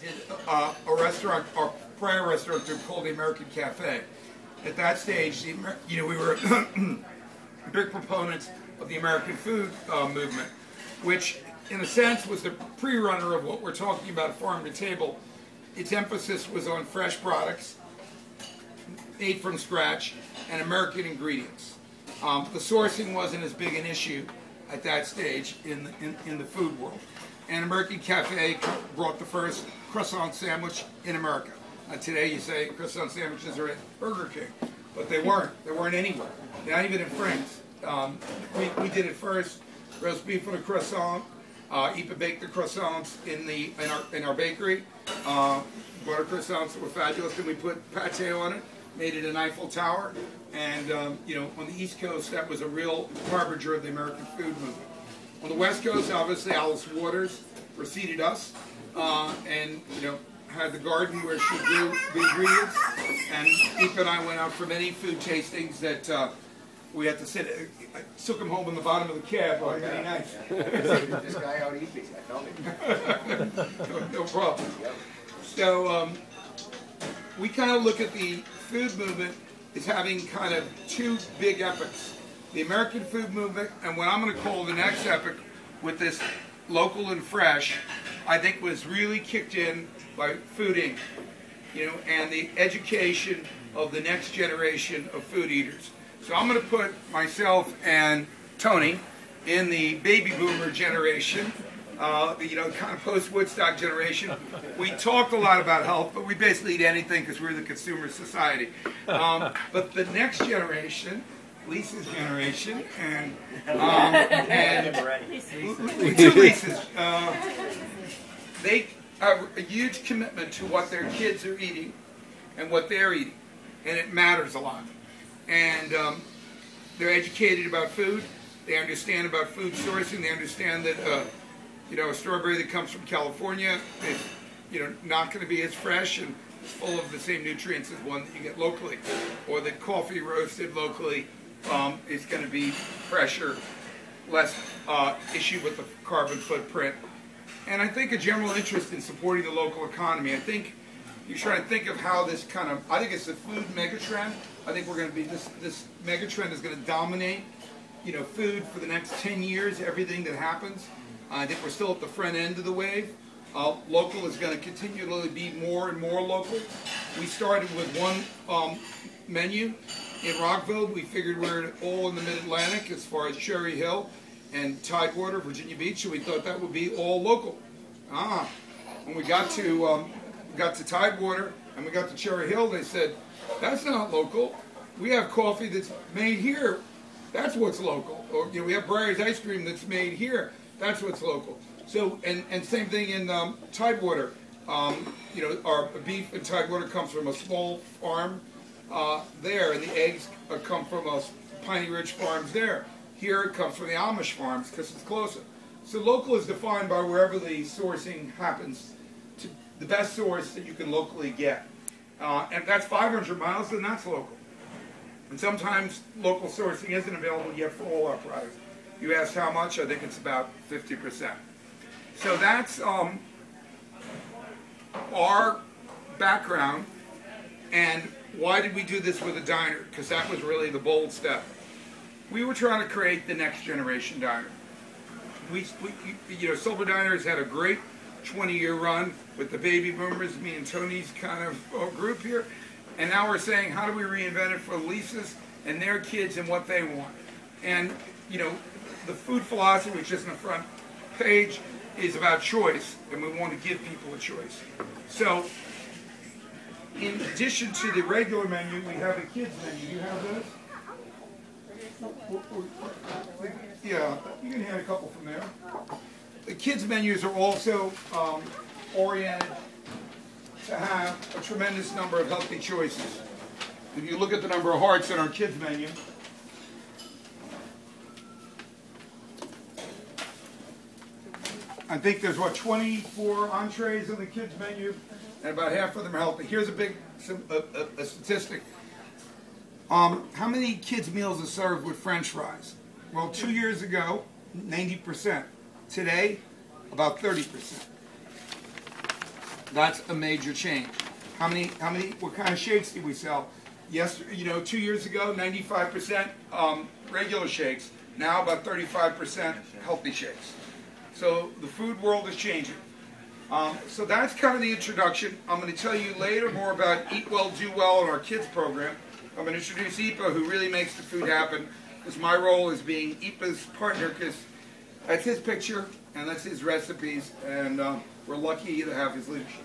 did a restaurant, our prior restaurant called the American Cafe. At that stage, we were big proponents of the American food movement, which in a sense was the pre-runner of what we're talking about, farm to table. Its emphasis was on fresh products, made from scratch, and American ingredients. The sourcing wasn't as big an issue at that stage in the food world. And American Cafe brought the first croissant sandwich in America. Today you say croissant sandwiches are at Burger King, but they weren't. They weren't anywhere, not even in France. We did it first, roast beef on a croissant, Ipa baked the croissants in our bakery, butter croissants that were fabulous, then we put pate on it, made it an Eiffel Tower, and on the East Coast that was a real harbinger of the American food movement. On the West Coast, obviously Alice Waters preceded us, and had the garden where she grew the ingredients, and Ipa and I went out for many food tastings that we had to sit. I took him home in the bottom of the cab. Oh, very nice. This guy out eating, I told him. No problem. Yep. So we kind of look at the food movement as having kind of two big epics. The American food movement, and what I'm going to call the next epic with this local and fresh, I think was really kicked in by Food Inc., and the education of the next generation of food eaters. So I'm going to put myself and Tony in the baby boomer generation, kind of post-Woodstock generation. We talked a lot about health, but we basically eat anything because we're the consumer society. But the next generation, Lisa's generation, and two Lisas, they have a huge commitment to what their kids are eating and what they're eating, and it matters a lot. And they're educated about food. They understand about food sourcing. They understand that a strawberry that comes from California is not going to be as fresh and is full of the same nutrients as one that you get locally, or that coffee roasted locally is going to be fresher, less issue with the carbon footprint. And I think a general interest in supporting the local economy. I think you're trying to think of how this I think it's a food megatrend. I think we're going to be, this megatrend is going to dominate, food for the next 10 years, everything that happens. I think we're still at the front end of the wave. Local is going to continually be more and more local. We started with one menu in Rockville. We figured we're all in the Mid-Atlantic as far as Cherry Hill and Tidewater, Virginia Beach, so we thought that would be all local. When we got to Tidewater and we got to Cherry Hill, they said, that's not local. We have coffee that's made here. That's what's local. Or we have Breyer's ice cream that's made here. That's what's local. So and same thing in Tidewater. Our beef in Tidewater comes from a small farm there, and the eggs come from Piney Ridge Farms there. Here it comes from the Amish farms because it's closer. So local is defined by wherever the sourcing happens, to the best source that you can locally get. And if that's 500 miles, then that's local. And sometimes local sourcing isn't available yet for all our products. You asked how much? I think it's about 50%. So that's our background. And why did we do this with a diner? Because that was really the bold step. We were trying to create the next generation diner. Silver Diner has had a great 20-year run with the baby boomers, me and Tony's kind of group here. And now we're saying, how do we reinvent it for Lisa's and their kids and what they want? And, the food philosophy, which is in the front page, is about choice, and we want to give people a choice. So, in addition to the regular menu, we have a kids menu. You have those? Yeah, you can hand a couple from there. The kids menus are also oriented to have a tremendous number of healthy choices. If you look at the number of hearts in our kids menu, I think there's 24 entrees on the kids menu, and about half of them are healthy. Here's a statistic. How many kids' meals are served with French fries? Well, 2 years ago, 90%. Today, about 30%. That's a major change. What kind of shakes do we sell? Yes, 2 years ago, 95% regular shakes. Now about 35% healthy shakes. So the food world is changing. So that's kind of the introduction. I'm going to tell you later more about Eat Well, Do Well in our kids program. I'm going to introduce Ipa, who really makes the food happen, because my role is being Ipa's partner, because that's his picture and that's his recipes, and we're lucky to have his leadership.